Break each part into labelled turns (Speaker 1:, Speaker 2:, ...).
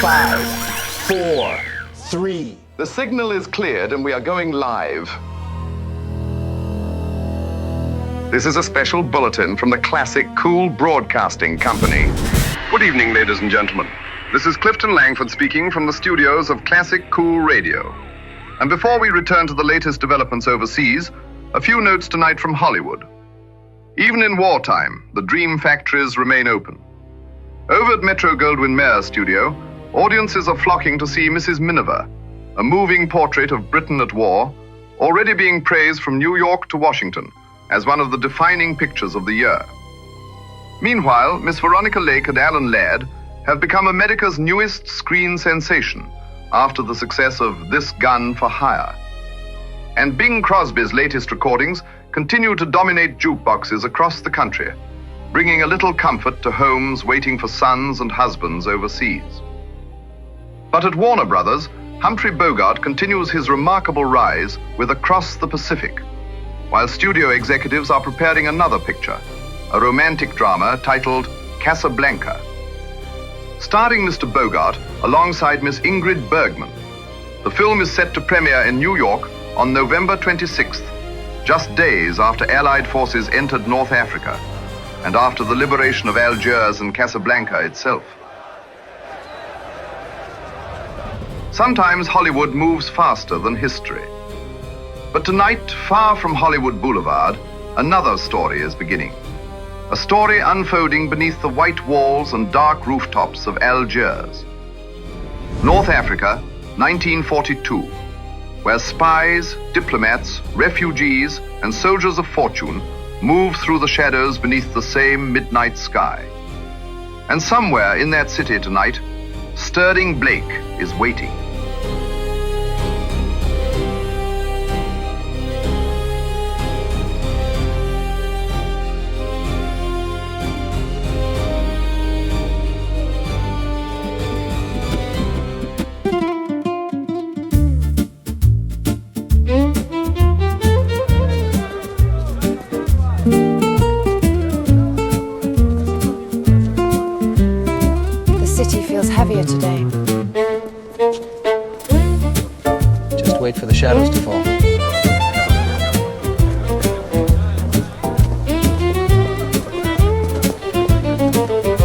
Speaker 1: 5, 4, 3.
Speaker 2: The signal is cleared and we are going live. This is a special bulletin from the classic Cool Broadcasting Company. Good evening, ladies and gentlemen. This is Clifton Langford speaking from the studios of Classic Cool Radio. And before we return to the latest developments overseas, a few notes tonight from Hollywood. Even in wartime, the dream factories remain open. Over at Metro-Goldwyn-Mayer studio, audiences are flocking to see Mrs. Miniver, a moving portrait of Britain at war, already being praised from New York to Washington as one of the defining pictures of the year. Meanwhile, Miss Veronica Lake and Alan Ladd have become America's newest screen sensation after the success of This Gun for Hire. And Bing Crosby's latest recordings continue to dominate jukeboxes across the country, bringing a little comfort to homes waiting for sons and husbands overseas. But at Warner Brothers, Humphrey Bogart continues his remarkable rise with Across the Pacific, while studio executives are preparing another picture, a romantic drama titled Casablanca. Starring Mr. Bogart alongside Miss Ingrid Bergman, the film is set to premiere in New York on November 26th, just days after Allied forces entered North Africa and after the liberation of Algiers and Casablanca itself. Sometimes Hollywood moves faster than history. But tonight, far from Hollywood Boulevard, another story is beginning. A story unfolding beneath the white walls and dark rooftops of Algiers. North Africa, 1942, where spies, diplomats, refugees, and soldiers of fortune move through the shadows beneath the same midnight sky. And somewhere in that city tonight, Sterling Blake is waiting.
Speaker 3: Heavier today.
Speaker 4: Just wait for the shadows to fall.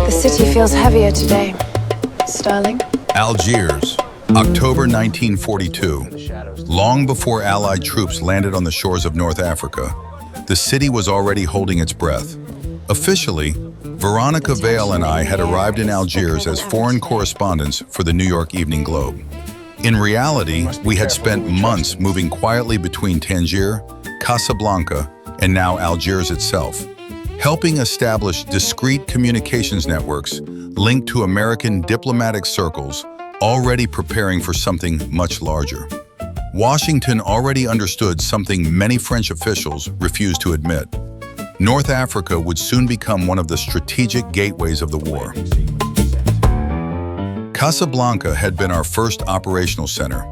Speaker 3: The city feels heavier today. Sterling?
Speaker 5: Algiers, October 1942. Long before Allied troops landed on the shores of North Africa, the city was already holding its breath. Officially, Veronica Vale and I had arrived in Algiers as foreign correspondents for the New York Evening Globe. In reality, we had spent months moving quietly between Tangier, Casablanca, and now Algiers itself, helping establish discreet communications networks linked to American diplomatic circles already preparing for something much larger. Washington already understood something many French officials refused to admit. North Africa would soon become one of the strategic gateways of the war. Casablanca had been our first operational center.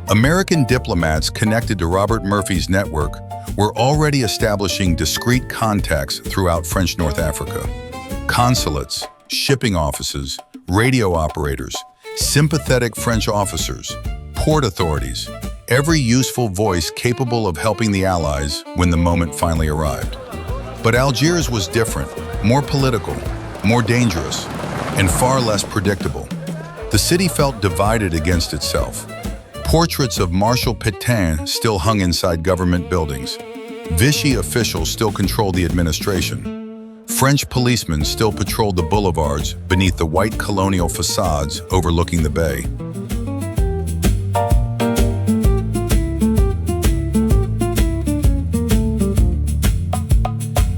Speaker 5: American diplomats connected to Robert Murphy's network were already establishing discreet contacts throughout French North Africa. Consulates, shipping offices, radio operators, sympathetic French officers, port authorities, every useful voice capable of helping the Allies when the moment finally arrived. But Algiers was different, more political, more dangerous, and far less predictable. The city felt divided against itself. Portraits of Marshal Pétain still hung inside government buildings. Vichy officials still controlled the administration. French policemen still patrolled the boulevards beneath the white colonial facades overlooking the bay.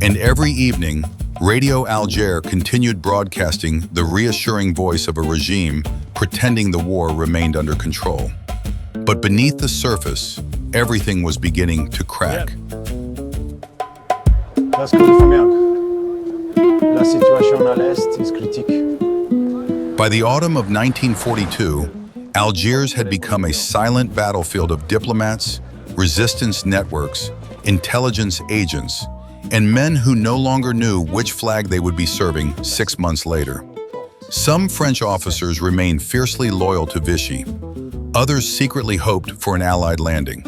Speaker 5: And every evening, Radio Alger continued broadcasting the reassuring voice of a regime pretending the war remained under control. But beneath the surface, everything was beginning to crack.
Speaker 6: Parce que la situation à l'est is critique.
Speaker 5: By the autumn of 1942, Algiers had become a silent battlefield of diplomats, resistance networks, intelligence agents, and men who no longer knew which flag they would be serving 6 months later. Some French officers remained fiercely loyal to Vichy. Others secretly hoped for an Allied landing,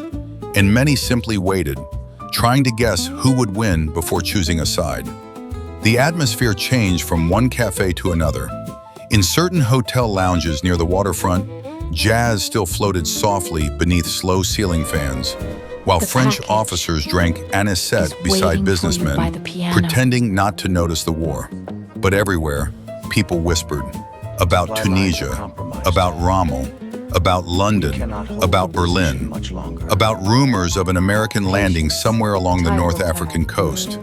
Speaker 5: and many simply waited, trying to guess who would win before choosing a side. The atmosphere changed from one cafe to another. In certain hotel lounges near the waterfront, jazz still floated softly beneath slow ceiling fans, while French officers drank anisette beside businessmen, pretending not to notice the war. But everywhere, people whispered about Tunisia, about Rommel, about London, about Berlin, about rumors of an American landing somewhere along the North African coast.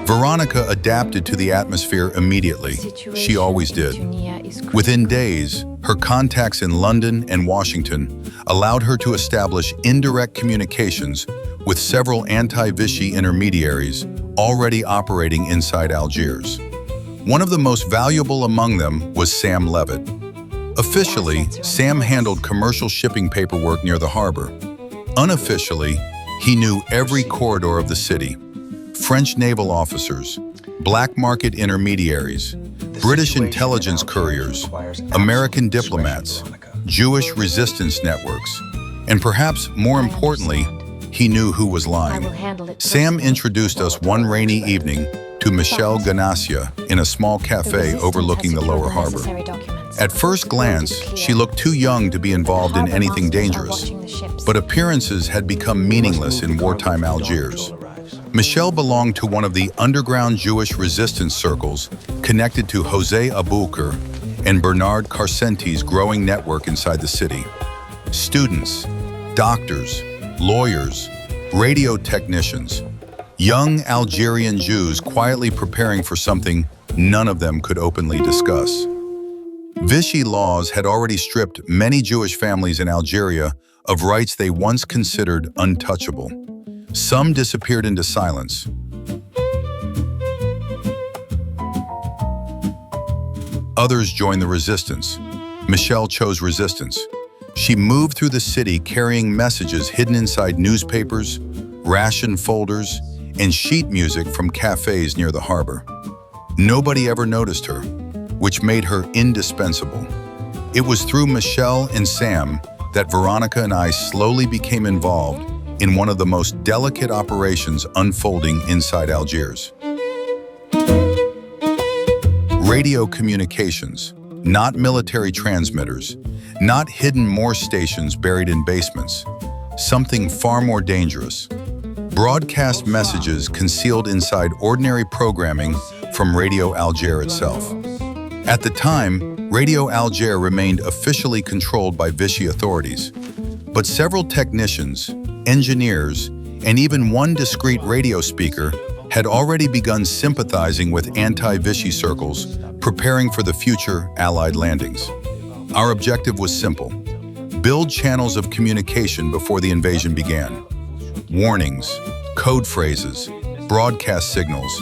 Speaker 5: Veronica adapted to the atmosphere immediately. She always did. Within days, her contacts in London and Washington allowed her to establish indirect communications with several anti-Vichy intermediaries already operating inside Algiers. One of the most valuable among them was Sam Levitt. Officially, Sam handled commercial shipping paperwork near the harbor. Unofficially, he knew every corridor of the city. French naval officers, black market intermediaries, British intelligence couriers, American diplomats, Jewish resistance networks, and perhaps more importantly, he knew who was lying. Sam introduced us one rainy evening to Michelle Ganassia in a small cafe overlooking the lower harbor. At first glance, she looked too young to be involved in anything dangerous, but appearances had become meaningless in wartime Algiers. Michelle belonged to one of the underground Jewish resistance circles connected to José Aboukir and Bernard Carcenti's growing network inside the city. Students, doctors, lawyers, radio technicians, young Algerian Jews quietly preparing for something none of them could openly discuss. Vichy laws had already stripped many Jewish families in Algeria of rights they once considered untouchable. Some disappeared into silence. Others joined the resistance. Michelle chose resistance. She moved through the city carrying messages hidden inside newspapers, ration folders, and sheet music from cafes near the harbor. Nobody ever noticed her, which made her indispensable. It was through Michelle and Sam that Veronica and I slowly became involved in one of the most delicate operations unfolding inside Algiers. Radio communications, not military transmitters, not hidden Morse stations buried in basements, something far more dangerous. Broadcast messages concealed inside ordinary programming from Radio Alger itself. At the time, Radio Alger remained officially controlled by Vichy authorities, but several technicians, engineers, and even one discreet radio speaker had already begun sympathizing with anti-Vichy circles, preparing for the future Allied landings. Our objective was simple: build channels of communication before the invasion began. Warnings, code phrases, broadcast signals,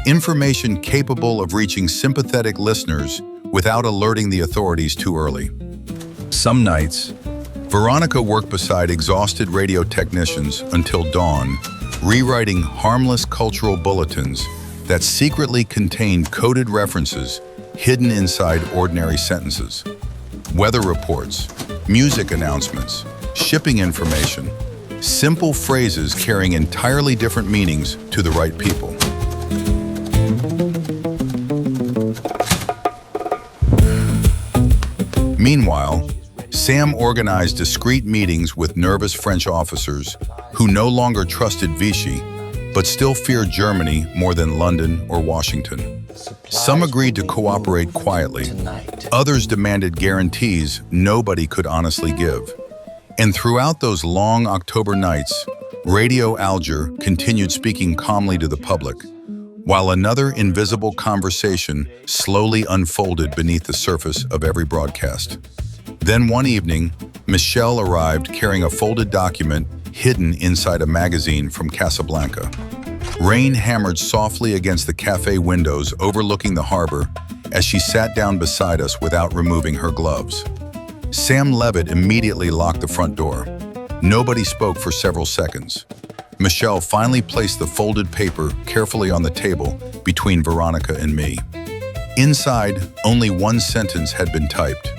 Speaker 5: information capable of reaching sympathetic listeners without alerting the authorities too early. Some nights, Veronica worked beside exhausted radio technicians until dawn, rewriting harmless cultural bulletins that secretly contained coded references hidden inside ordinary sentences. Weather reports, music announcements, shipping information, simple phrases carrying entirely different meanings to the right people. Meanwhile, Sam organized discreet meetings with nervous French officers who no longer trusted Vichy, but still feared Germany more than London or Washington. Some agreed to cooperate quietly. Others demanded guarantees nobody could honestly give. And throughout those long October nights, Radio Alger continued speaking calmly to the public, while another invisible conversation slowly unfolded beneath the surface of every broadcast. Then one evening, Michelle arrived carrying a folded document hidden inside a magazine from Casablanca. Rain hammered softly against the cafe windows overlooking the harbor as she sat down beside us without removing her gloves. Sam Levitt immediately locked the front door. Nobody spoke for several seconds. Michelle finally placed the folded paper carefully on the table between Veronica and me. Inside, only one sentence had been typed.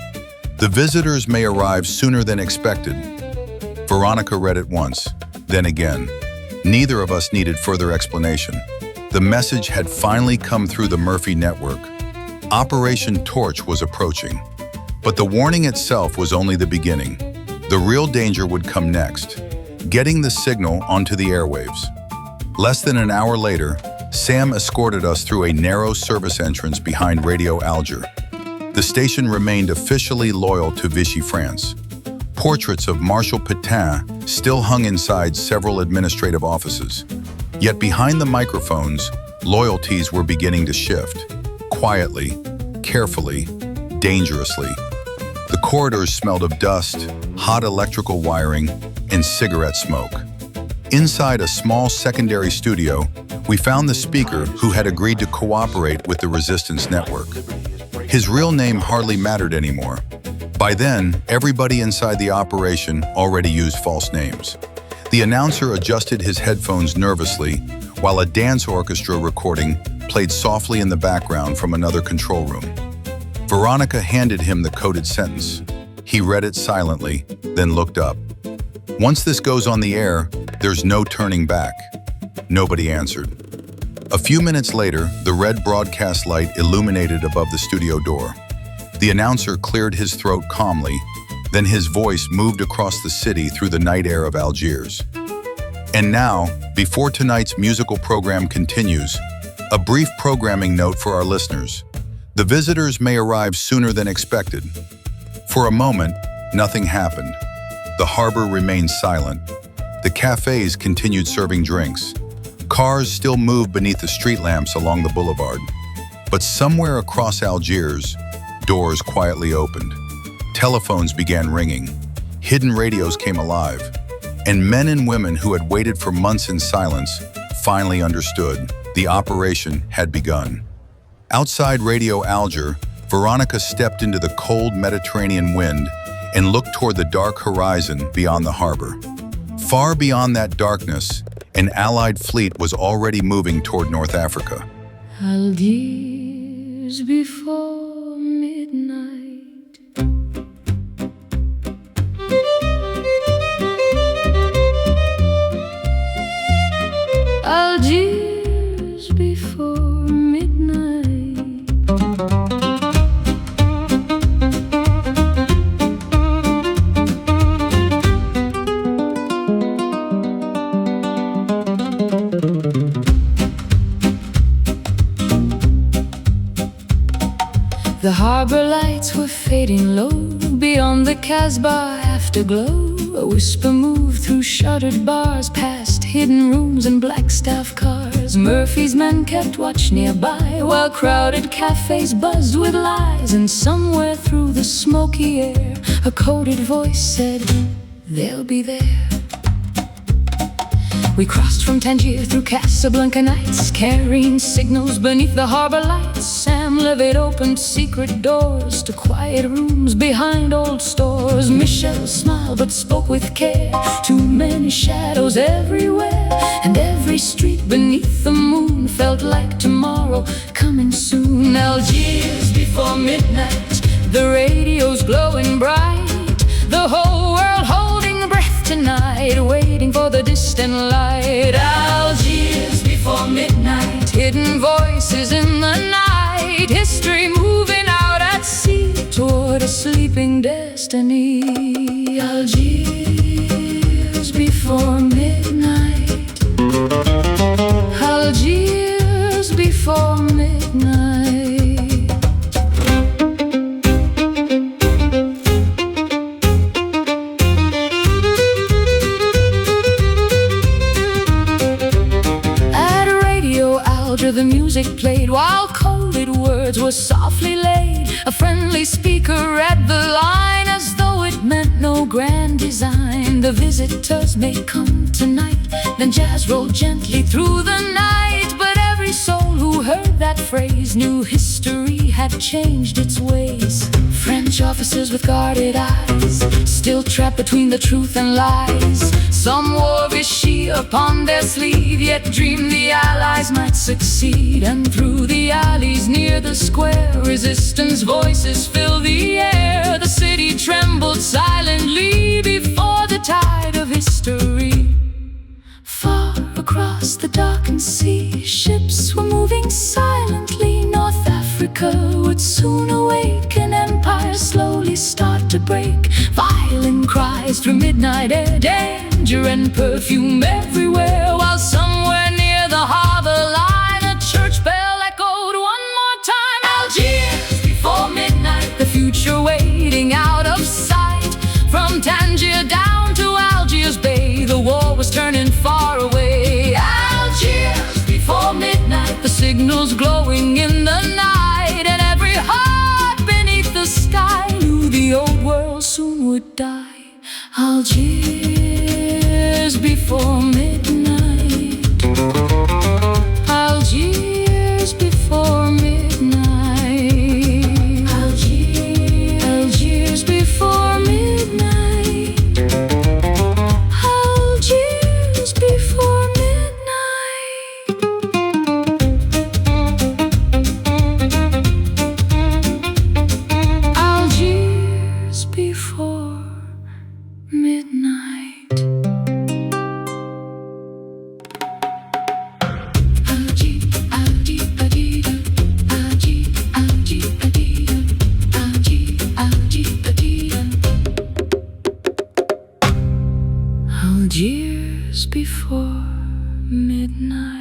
Speaker 5: The visitors may arrive sooner than expected. Veronica read it once, then again. Neither of us needed further explanation. The message had finally come through the Murphy network. Operation Torch was approaching. But the warning itself was only the beginning. The real danger would come next, getting the signal onto the airwaves. Less than an hour later, Sam escorted us through a narrow service entrance behind Radio Alger. The station remained officially loyal to Vichy France. Portraits of Marshal Pétain still hung inside several administrative offices. Yet behind the microphones, loyalties were beginning to shift. Quietly, carefully, dangerously. The corridors smelled of dust, hot electrical wiring, and cigarette smoke. Inside a small secondary studio, we found the speaker who had agreed to cooperate with the resistance network. His real name hardly mattered anymore. By then, everybody inside the operation already used false names. The announcer adjusted his headphones nervously, while a dance orchestra recording played softly in the background from another control room. Veronica handed him the coded sentence. He read it silently, then looked up. Once this goes on the air, there's no turning back. Nobody answered. A few minutes later, the red broadcast light illuminated above the studio door. The announcer cleared his throat calmly, then his voice moved across the city through the night air of Algiers. And now, before tonight's musical program continues, a brief programming note for our listeners. The visitors may arrive sooner than expected. For a moment, nothing happened. The harbor remained silent. The cafés continued serving drinks. Cars still moved beneath the street lamps along the boulevard. But somewhere across Algiers, doors quietly opened. Telephones began ringing. Hidden radios came alive. And men and women who had waited for months in silence finally understood. The operation had begun. Outside Radio Alger, Veronica stepped into the cold Mediterranean wind and looked toward the dark horizon beyond the harbor. Far beyond that darkness, an Allied fleet was already moving toward North Africa.
Speaker 7: Algiers before midnight. Algiers before midnight. The harbor lights were fading low. Beyond the Casbah afterglow, a whisper moved through shuttered bars, past hidden rooms and black staff cars. Murphy's men kept watch nearby, while crowded cafes buzzed with lies. And somewhere through the smoky air, a coded voice said, "They'll be there." We crossed from Tangier through Casablanca nights, carrying signals beneath the harbor lights. Sam Levitt opened secret doors to quiet rooms behind old stores. Michel smiled but spoke with care. Too many shadows everywhere, and every street beneath the moon felt like tomorrow coming soon. Algiers before midnight, the radio's glowing bright. The whole world holding breath tonight, waiting for the distant light. Algiers before midnight, hidden voices in the night. History moving out at sea toward a sleeping destiny. Algiers before midnight. Algiers before midnight. The music played while coded words were softly laid. A friendly speaker read the line as though it meant no grand design. The visitors may come tonight. Then jazz rolled gently through the night, but every Every soul who heard that phrase knew history had changed its ways. French officers with guarded eyes, still trapped between the truth and lies. Some wore Vichy upon their sleeve, yet dreamed the Allies might succeed. And through the alleys near the square, resistance voices filled the air. The city trembled silently before the tide of history. Far across the darkened sea, ships were moving silently. North Africa would soon awaken, empires slowly start to break. Violent cries through midnight air, danger and perfume everywhere. While somewhere near the harbor line, a church bell echoed one more time. Algiers before midnight, the future waiting out of sight. From Tangier down to Algiers Bay, the war was turning far away. Algiers before midnight, the signals glowing in the night. And every heart beneath the sky knew the old world soon would die. Algiers before midnight. Algiers before midnight. Algiers before midnight. Algiers before midnight. Algiers before midnight. Algiers before midnight.